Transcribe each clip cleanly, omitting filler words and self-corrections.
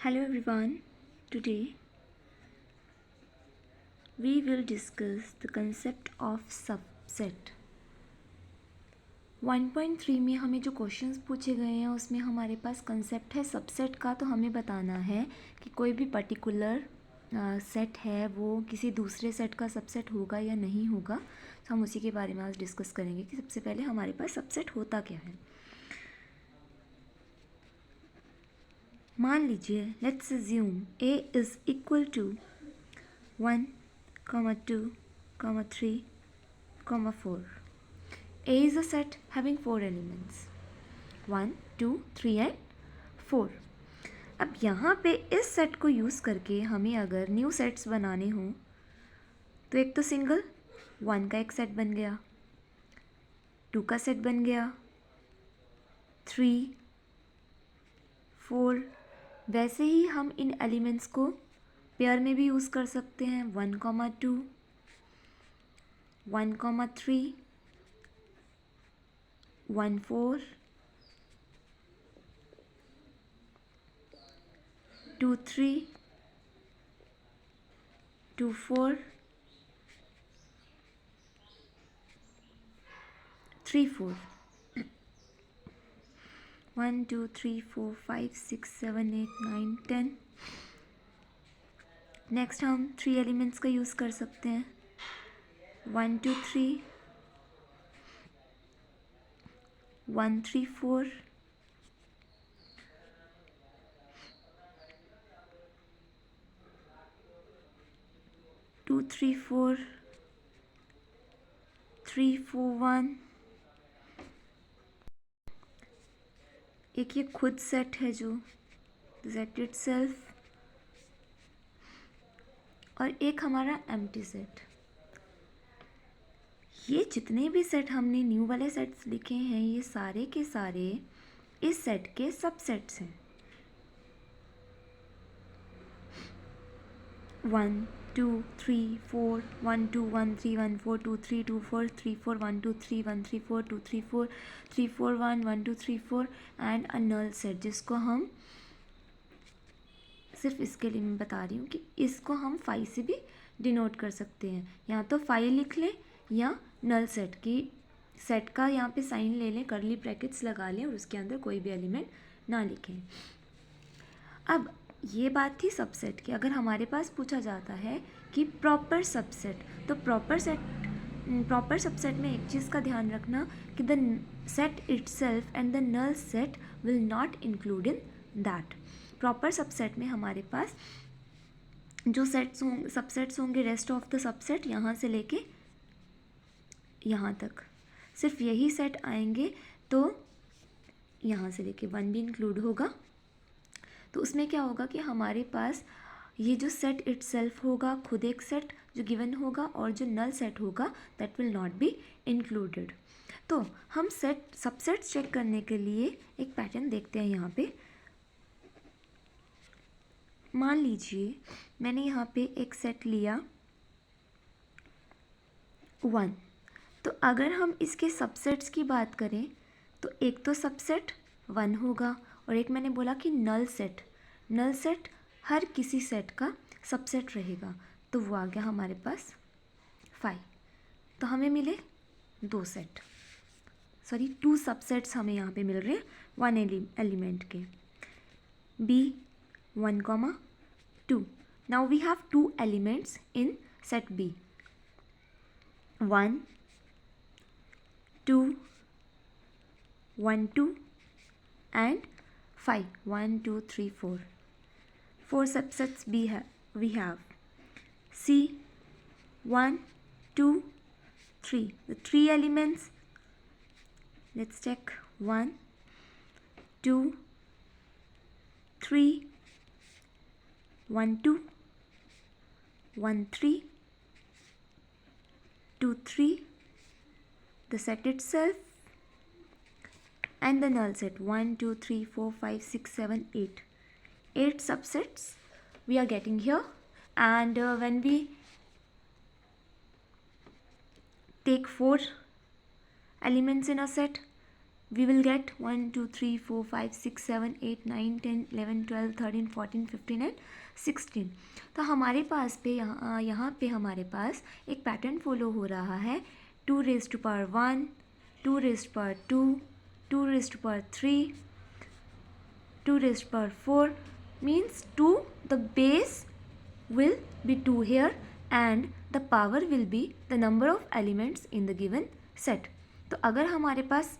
Hello everyone, today we will discuss the concept of subset. 1.3 में हमें जो questions पूछे गए हैं उसमें हमारे पास कंसेप्ट है सबसेट का। तो हमें बताना है कि कोई भी पर्टिकुलर सेट है वो किसी दूसरे सेट का सबसेट होगा या नहीं होगा। तो हम उसी के बारे में आज डिस्कस करेंगे कि सबसे पहले हमारे पास सबसेट होता क्या है। मान लीजिए let's assume A is equal to 1, 2, 3, 4. A is a set having 4 elements 1, 2, 3 and 4. अब यहाँ पे इस सेट को यूज़ करके हमें अगर न्यू सेट्स बनाने हों तो एक तो सिंगल 1 का एक सेट बन गया, 2 का सेट बन गया, 3, 4. वैसे ही हम इन एलिमेंट्स को पेयर में भी यूज़ कर सकते हैं 1, 2, 1, 3, 1, 4, 2, 3, 2, 4, 3, 4. 1, 2, 3, 4, 5, 6, 7, 8, 9, 10. नेक्स्ट हम 3 एलिमेंट्स का यूज़ कर सकते हैं 1, 2, 3, 1, 3, 4, 2, 3, 4, 3, 4, 1. एक ये खुद सेट है जो सेट इटसेल्फ, और एक हमारा एम्प्टी सेट। ये जितने भी सेट हमने न्यू वाले सेट्स लिखे हैं ये सारे के सारे इस सेट के सबसेट्स हैं 1, 2, 3, 4, 1, 2, 1, 3, 1, 4, 2, 3, 2, 4, 3, 4, 1, 2, 3, 1, 3, 4, 2, 3, 4, 3, 4, 1, 1, 2, 3, 4 एंड अ नल सेट, जिसको हम सिर्फ इसके लिए मैं बता रही हूँ कि इसको हम 5 से भी डिनोट कर सकते हैं। या तो 5 लिख लें या नल सेट की सेट का यहाँ पे साइन ले लें, करली ब्रैकेट्स लगा लें और उसके अंदर कोई भी एलिमेंट ना लिखें। अब ये बात थी सबसेट की। अगर हमारे पास पूछा जाता है कि प्रॉपर सबसेट, तो प्रॉपर सबसेट में एक चीज़ का ध्यान रखना कि the set itself and the null set will not include in that. Proper subset में हमारे पास जो सबसेट्स होंगे रेस्ट ऑफ द सबसेट यहाँ से लेके यहाँ तक सिर्फ यही सेट आएंगे, तो यहाँ से लेके 1 भी इंक्लूड होगा। तो उसमें क्या होगा कि हमारे पास ये जो सेट इटसेल्फ होगा खुद एक सेट जो गिवन होगा, और जो नल सेट होगा that will not be included. तो हम सबसेट्स चेक करने के लिए एक पैटर्न देखते हैं यहाँ पे। मान लीजिए मैंने यहाँ पे एक सेट लिया 1, तो अगर हम इसके सबसेट्स की बात करें तो एक तो सबसेट 1 होगा, और एक मैंने बोला कि नल सेट हर किसी सेट का सबसेट रहेगा, तो वो आ गया हमारे पास 5। तो हमें मिले 2 सबसेट्स हमें यहाँ पे मिल रहे हैं 1 एलिमेंट के। B 1, 2. Now we have 2 elements in set B 1, 2, 1, 2 and 5 1, 2, 3, 4. 4 subsets we have C 1, 2, 3. The 3 elements, let's check 1, 2, 3, 1, 2, 1, 3, 2, 3, the set itself and the null set 1, 2, 3, 4, 5, 6, 7, 8. 8 subsets we are getting here, and when we take 4 elements in a set we will get 1 2 3 4 5 6 7 8 9 10 11 12 13 14 15 and 16। तो हमारे पास पे यहाँ पे हमारे पास एक pattern follow हो रहा है 2 raised to power 1, 2 raised to power 2, 2 raised to power 3, 2 raised to power 4 means 2, the base will be 2 here and the power will be the number of elements in the given set। तो अगर हमारे पास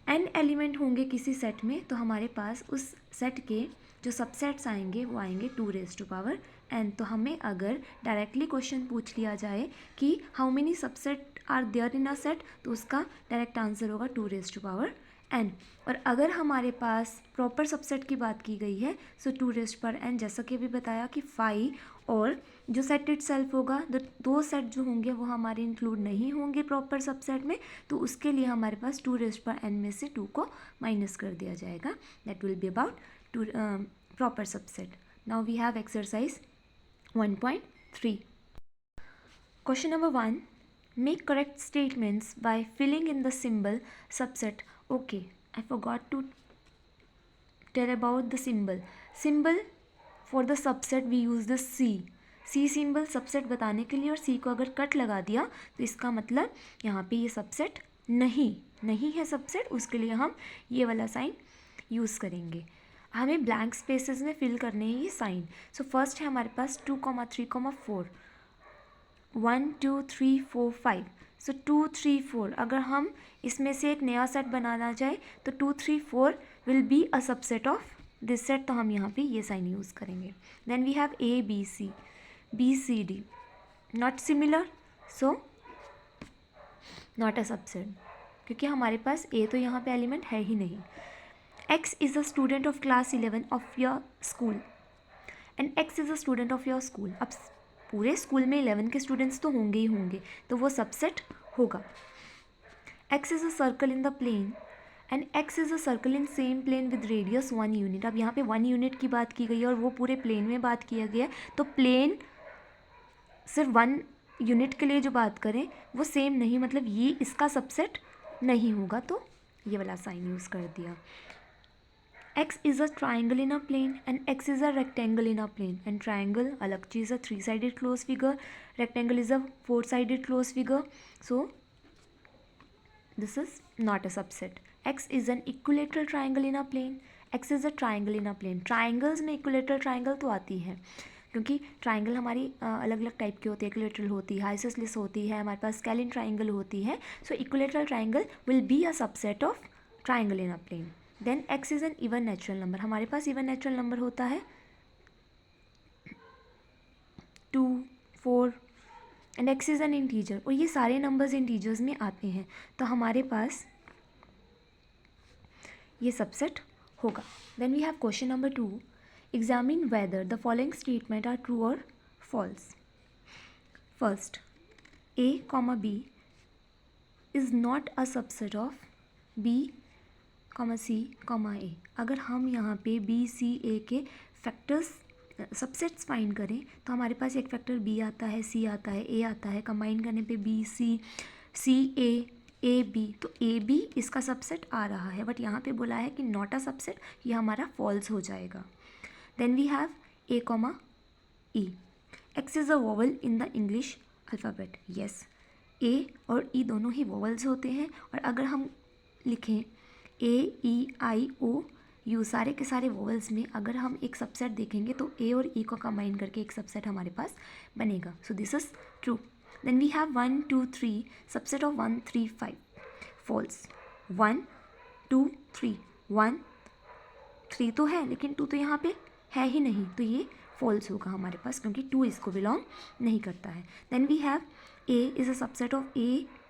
n element होंगे किसी set में तो हमारे पास उस set के जो सबसेट्स आएंगे वो आएंगे 2 raised to power n। तो हमें अगर डायरेक्टली क्वेश्चन पूछ लिया जाए कि how many subset are there in a set तो उसका डायरेक्ट आंसर होगा 2 raised to power n। और अगर हमारे पास प्रॉपर सबसेट की बात की गई है सो 2 raised to power n, जैसा कि अभी बताया कि फाई और जो सेट इटसेल्फ होगा दो सेट जो होंगे वो हमारे इंक्लूड नहीं होंगे प्रॉपर सबसेट में, तो उसके लिए हमारे पास 2 raised to power n में से 2 को माइनस कर दिया जाएगा। That will be about proper subset. Now we have exercise 1.3। Question number 1, make correct statements by filling in the symbol subset. Okay, I forgot to tell about the symbol for the subset we use the C symbol subset बताने के लिए, और सी को अगर cut लगा दिया तो इसका मतलब यहाँ पे ये सबसेट नहीं है सबसेट, उसके लिए हम ये वाला साइन यूज़ करेंगे। हमें ब्लैंक स्पेसेस में फिल करने हैं ये साइन। सो फर्स्ट है हमारे पास 2, 3, 4, 1 2 3 4 5। सो 2 3 4 अगर हम इसमें से एक नया सेट बनाना चाहे तो 2 3 4 will be a subset of this set, तो हम यहाँ पे ये साइन यूज़ करेंगे। Then we have A B C, B C D not similar, so not a subset, क्योंकि हमारे पास A तो यहाँ पे एलिमेंट है ही नहीं। X is a student of class 11 of your school and X is a student of your school। अब पूरे school में 11 के स्टूडेंट्स तो होंगे ही होंगे, तो वो सबसेट होगा। X is a circle in the plane and X is a circle in same plane with radius 1 unit। अब यहाँ पे 1 यूनिट की बात की गई है और वो पूरे प्लेन में बात किया गया है, तो प्लेन सिर्फ 1 यूनिट के लिए जो बात करें वो सेम नहीं, मतलब ये इसका सबसेट नहीं होगा, तो ये वाला साइन यूज़ कर दिया। X is a triangle in a plane and X is a rectangle in a plane, and triangle अलग चीज़ है, 3-sided closed figure, rectangle is a 4-sided closed figure, so this is not a subset। X is an equilateral triangle in a plane, X is a triangle in a plane। triangles में equilateral triangle तो आती है, क्योंकि triangle हमारी अलग अलग type की होती है, इक्विलेटरल होती है, आइसोसेलेस होती है, हमारे पास स्केलिन ट्राइंगल होती है। So equilateral triangle will be a subset of triangle in a plane. Then X is an even natural number, हमारे पास इवन नेचुरल नंबर होता है 2 4 and X is an integer, और ये सारे नंबर्स इंटीजर्स में आते हैं, तो हमारे पास ये सबसेट होगा। Then we have question number 2, examine whether the following statement are true और false. First, A, B is not a subset of B, C, A। अगर हम यहाँ पे B, C, A के फैक्टर्स सबसेट्स फाइंड करें तो हमारे पास एक फैक्टर B आता है, C आता है, A आता है, कंबाइन करने पे B, C, A, B, तो A, B इसका सबसेट आ रहा है, बट यहाँ पे बोला है कि नॉट अ सबसेट, ये हमारा फॉल्स हो जाएगा। Then we have A, E। X is a vowel in the English alphabet. Yes, A और E दोनों ही वोवल्स होते हैं, और अगर हम लिखें A, E, I, O, U सारे के सारे वोवल्स में अगर हम एक सबसेट देखेंगे तो A और E को कंबाइन करके एक सबसेट हमारे पास बनेगा। So this is true. Then we have 1 2 3 subset of 1 3 5 false. 1 2 3 1 3 तो है, लेकिन 2 तो यहाँ पे है ही नहीं, तो ये फॉल्स होगा हमारे पास, क्योंकि 2 इसको बिलोंग नहीं करता है। Then we have A is a subset of A,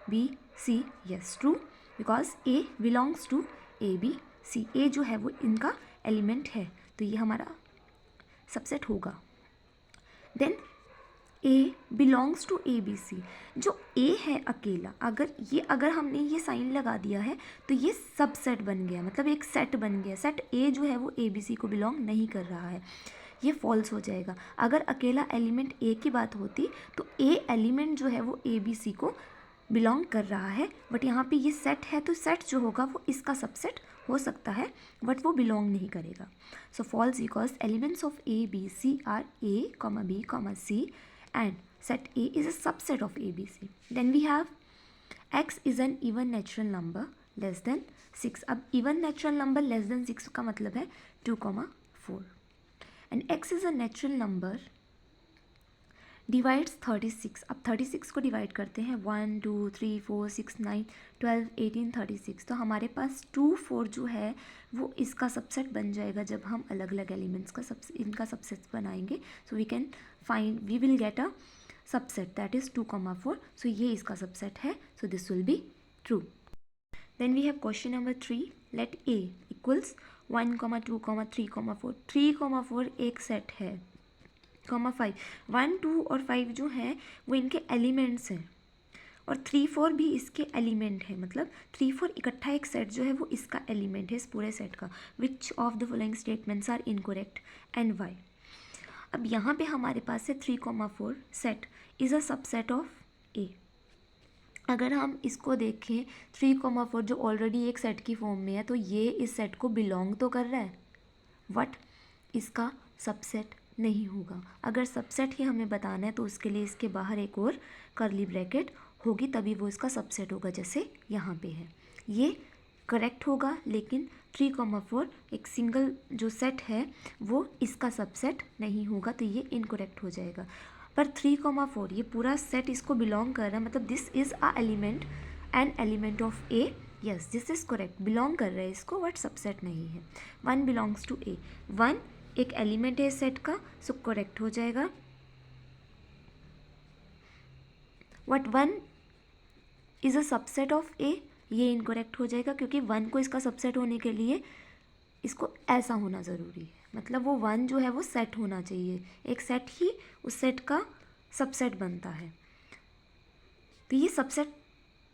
B, C। Yes, true, because A belongs to A, B, C। A जो है वो इनका एलिमेंट है, तो ये हमारा सबसेट होगा। देन A belongs to A, B, C। जो A है अकेला, अगर हमने ये साइन लगा दिया है तो ये सबसेट बन गया, मतलब एक सेट बन गया। सेट A जो है वो A, B, C को बिलोंग नहीं कर रहा है, ये फॉल्स हो जाएगा। अगर अकेला एलिमेंट A की बात होती तो A एलिमेंट जो है वो A, B, C को बिलोंग कर रहा है, बट यहाँ पे ये सेट है तो सेट जो होगा वो इसका सबसेट हो सकता है, बट वो बिलोंग नहीं करेगा. So false because elements of A B C are A comma B comma C and set A is a subset of A, B, C. Then we have x is an even natural number less than 6. अब even natural number less than 6 का मतलब है 2,4. And x is a natural number divides 36. अब 36 को divide करते हैं 1 2 3 4 6 9 12 18 36. तो हमारे पास 2 4 जो है वो इसका सबसेट बन जाएगा जब हम अलग अलग एलिमेंट्स का इनका सबसेट बनाएंगे. So we will get a subset that is 2,4. so ये इसका subset है, so this will be true. Then we have question number 3. let A equals 1, 2, 3, 4. 3, 4 एक सेट है, 5. 1, 2 और 5 जो है वो इनके एलिमेंट्स हैं और 3, 4 भी इसके एलिमेंट है. मतलब 3, 4 इकट्ठा एक सेट जो है वो इसका एलिमेंट है इस पूरे सेट का. Which of the following statements are incorrect and why? अब यहाँ पे हमारे पास है 3,4 set is a subset of A. अगर हम इसको देखें 3,4 जो ऑलरेडी एक सेट की फॉर्म में है तो ये इस सेट को बिलोंग तो कर रहा है, बट इसका सबसेट नहीं होगा. अगर सबसेट ही हमें बताना है तो उसके लिए इसके बाहर एक और कर्ली ब्रैकेट होगी, तभी वो इसका सबसेट होगा, जैसे यहाँ पे है. ये करेक्ट होगा, लेकिन 3,4 एक सिंगल जो सेट है वो इसका सबसेट नहीं होगा, तो ये इनकरेक्ट हो जाएगा. पर 3,4 ये पूरा सेट इसको बिलोंग कर रहा है, मतलब this is a element an element of A. Yes, this is correct, belong कर रहा है इसको, बट सबसेट नहीं है. 1 बिलोंग्स टू ए. 1 एक एलिमेंट है सेट का, सो करेक्ट हो जाएगा. But 1 is a subset of A, ये इनकरेक्ट हो जाएगा, क्योंकि 1 को इसका सबसेट होने के लिए इसको ऐसा होना ज़रूरी है. मतलब वो 1 जो है वो सेट होना चाहिए, एक सेट ही उस सेट का सबसेट बनता है. तो ये सबसेट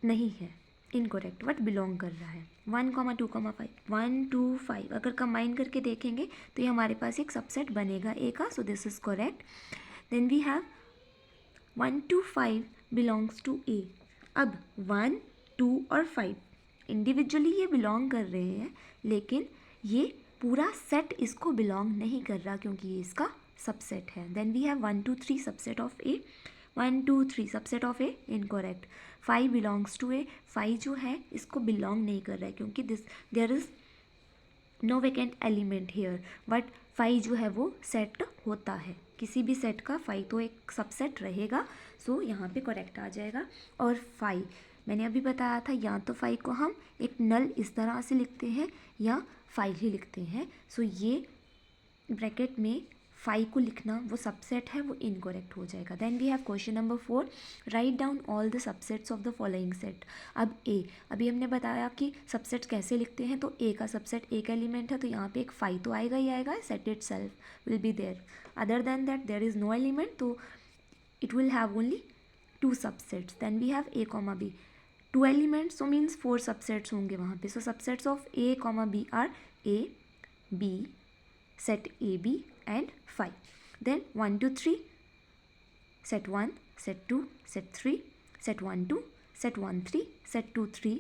नहीं है, इनकरेक्ट, बट बिलोंग कर रहा है. 1, 2, 5. 1 2 5 अगर कंबाइन करके देखेंगे तो ये हमारे पास एक सबसेट बनेगा ए का. So this is correct. Then we have 1 2 5 belongs to A. अब 1 2 और 5 इंडिविजुअली ये बिलोंग कर रहे हैं, लेकिन ये पूरा सेट इसको बिलोंग नहीं कर रहा क्योंकि ये इसका सबसेट है. Then we have 1 2 3 subset of A. 1 2 3 subset of A, incorrect. 5 belongs to A. 5 जो है इसको बिलोंग नहीं कर रहा है क्योंकि there is no vacant element here. But 5 जो है वो सेट होता है, किसी भी सेट का 5 तो एक सबसेट रहेगा. सो यहाँ पे करेक्ट आ जाएगा. और 5 मैंने अभी बताया था, या तो 5 को हम एक नल इस तरह से लिखते हैं या 5 ही लिखते हैं. सो ये ब्रैकेट में 5 को लिखना वो सबसेट है, वो इनकरेक्ट हो जाएगा. Then we have question number 4. Write down all the subsets of the following set. अब ए, अभी हमने बताया कि सबसेट्स कैसे लिखते हैं, तो ए का सबसेट एक एलिमेंट है, तो यहाँ पे एक 5 तो आएगा ही आएगा. Set itself will be there. Other than that there is no element, तो it will have only 2 subsets. Then we have A comma B. 2 elements, so means 4 subsets होंगे वहाँ पे. So subsets of A comma B are A B, set A B and 5. देन 1 2 3 set 1, set 2, set 3, set 1 2, set 1 3, set 2 3,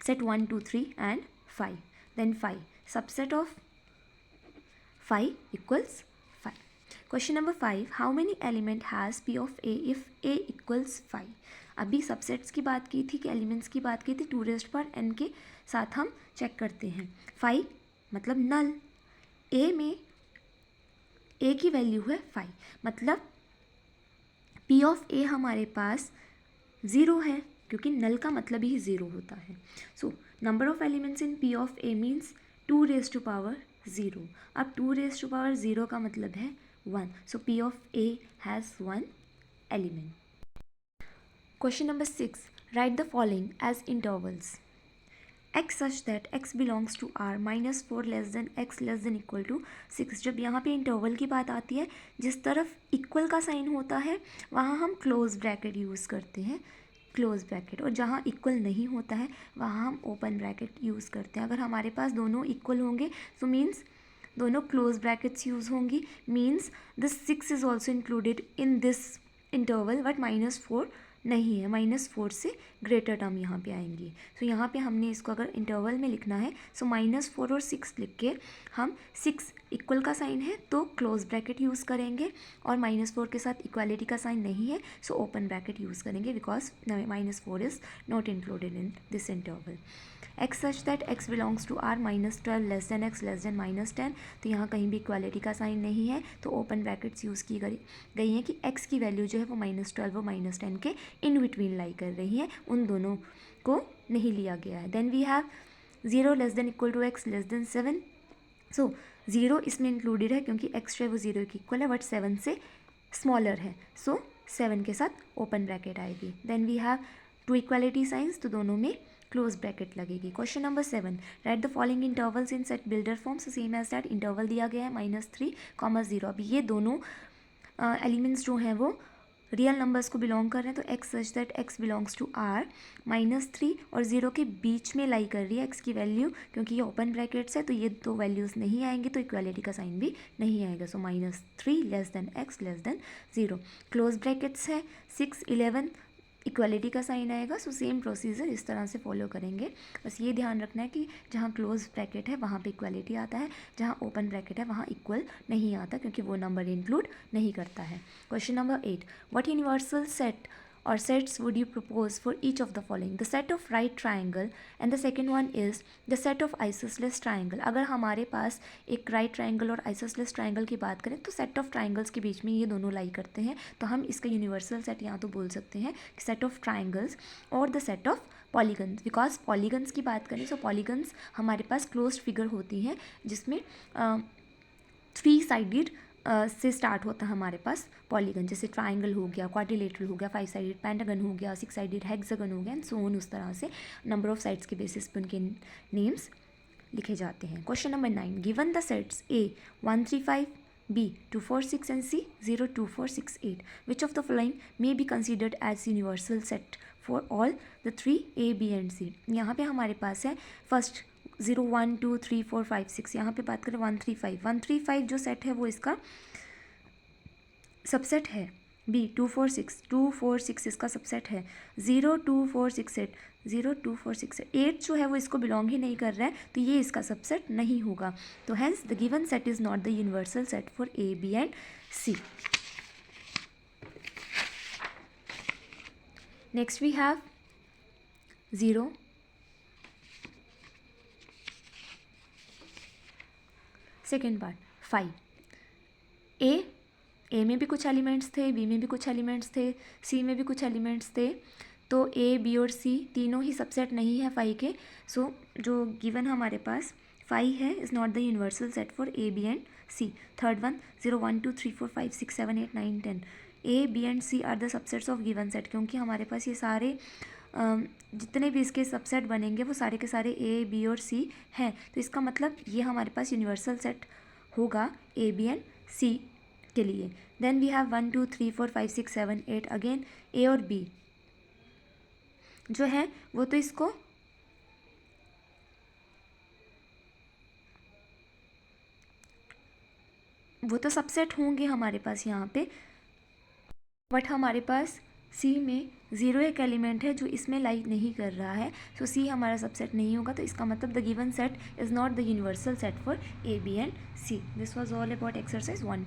set 1 2 3 and 5. Then 5, subset of 5 equals 5. Question number 5. How many element has P of A if A equals 5? अभी subsets की बात की थी कि elements की बात की थी, 2 रेज़्ड पावर n के साथ हम चेक करते हैं. 5 मतलब नल. A में A की वैल्यू है 5, मतलब P ऑफ A हमारे पास 0 है, क्योंकि नल का मतलब ही 0 होता है. So number of elements in P of A means 2 raised to power 0. अब 2 रेज़्ड टू पावर 0 का मतलब है 1. सो P of A has 1 element. Question number 6. Write the following as intervals. X such that x belongs to R minus 4 less than x less than equal to 6. जब यहाँ पे interval की बात आती है, जिस तरफ इक्वल का साइन होता है वहाँ हम क्लोज ब्रैकेट यूज़ करते हैं, क्लोज ब्रैकेट. और जहाँ इक्वल नहीं होता है वहाँ हम ओपन ब्रैकेट यूज़ करते हैं. अगर हमारे पास दोनों इक्वल होंगे तो मीन्स दोनों क्लोज ब्रैकेट्स यूज़ होंगी. Means this 6 is also included in this interval, but -4 नहीं है, -4 से ग्रेटर टर्म यहाँ पे आएंगी। तो यहाँ पे हमने इसको अगर इंटरवल में लिखना है सो -4 और 6 लिख के हम 6 इक्वल का साइन है तो क्लोज ब्रैकेट यूज़ करेंगे, और -4 के साथ इक्वालिटी का साइन नहीं है सो ओपन ब्रैकेट यूज़ करेंगे, because -4 is not included in this interval. x such that x belongs to r -12 less than x less than -10, तो यहाँ कहीं भी इक्वालिटी का साइन नहीं है तो ओपन ब्रैकेट्स यूज़ की गई हैं कि x की वैल्यू जो है वो -12 और -10 के इन बिटवीन लाई कर रही है, उन दोनों को नहीं लिया गया है। Then we have 0 less than equal to x less than 7, so 0 इसमें इंक्लूडेड है क्योंकि x जो है वो 0 की इक्वल है बट 7 से स्मॉलर है, सो 7 के साथ ओपन ब्रैकेट आएगी। Then we have 2 equality signs, तो दोनों में क्लोज ब्रैकेट लगेगी। Question number 7, write the following intervals in set builder form, so same as that interval दिया गया है -3, 0। अभी ये दोनों एलिमेंट्स जो हैं वो रियल नंबर्स को बिलोंग कर रहे हैं, तो x such that x belongs to r -3 और 0 के बीच में लाई कर रही है x की वैल्यू, क्योंकि ये ओपन ब्रैकेट्स है तो ये दो वैल्यूज़ नहीं आएंगी तो इक्वालिटी का साइन भी नहीं आएगा। सो -3 less than x less then 0, close brackets है 6, 11 इक्वालिटी का साइन आएगा। सो सेम प्रोसीजर इस तरह से फॉलो करेंगे। बस ये ध्यान रखना है कि जहाँ क्लोज ब्रैकेट है वहाँ पे इक्वालिटी आता है, जहाँ ओपन ब्रैकेट है वहाँ इक्वल नहीं आता क्योंकि वो नंबर इंक्लूड नहीं करता है। Question number 8, what universal set or sets would you propose for each of the following? The set of right triangle and the second one is the set of isosceles triangle। अगर हमारे पास एक right triangle और isosceles triangle की बात करें तो set of triangles के बीच में ये दोनों लाई करते हैं, तो हम इसका यूनिवर्सल सेट यहाँ तो बोल सकते हैं कि set of triangles और the set of polygons, because polygons की बात करें तो पॉलीगन्स हमारे पास क्लोज्ड फिगर होती हैं जिसमें 3 साइडेड से स्टार्ट होता है हमारे पास पॉलीगन, जैसे ट्राइंगल हो गया, क्वाड्रिलेटरल हो गया, 5 साइडेड पेंटागन हो गया, 6 साइडेड हेक्सागन हो गया एंड सो ऑन। उस तरह से नंबर ऑफ साइड्स के बेसिस पर उनके नेम्स लिखे जाते हैं। Question number 9, given the sets A 1 3 5, B 2 4 6 and C 0 2 4 6 8, which of the following may be considered as universal set for all the 3 A B and C। यहाँ पे हमारे पास है फर्स्ट 0 1 2 3 4 5 6, यहाँ पे बात करें 1 3 5, 1 3 5 जो सेट है वो इसका सबसेट है। B 2 4 6, 2 4 6 इसका सबसेट है। 0 2 4 6 8, 0 2 4 6 8 जो है वो इसको बिलोंग ही नहीं कर रहा है तो ये इसका सबसेट नहीं होगा, तो hence the given set is not the universal set for A B and C। Next we have 0 second part 5, A में भी कुछ एलिमेंट्स थे, बी में भी कुछ एलिमेंट्स थे, सी में भी कुछ एलिमेंट्स थे, तो ए बी और सी तीनों ही सबसेट नहीं है 5 के। सो जो गिवन हमारे पास 5 है is not the universal set for A B and C. Third one 0 1 2 3 4 5 6 7 8 9 10, A B and C are the subsets of given set, क्योंकि हमारे पास ये सारे जितने भी इसके सबसेट बनेंगे वो सारे के सारे ए बी और सी हैं, तो इसका मतलब ये हमारे पास यूनिवर्सल सेट होगा ए बी एंड सी के लिए। देन वी हैव 1 2 3 4 5 6 7 8, अगेन ए और बी जो है वो तो इसको वो तो सबसेट होंगे हमारे पास यहाँ पे, बट हमारे पास सी में 0 एक एलिमेंट है जो इसमें लाई नहीं कर रहा है, सो सी हमारा सबसेट नहीं होगा, तो इसका मतलब the given set is not the universal set for A B and C. This was all about exercise 1.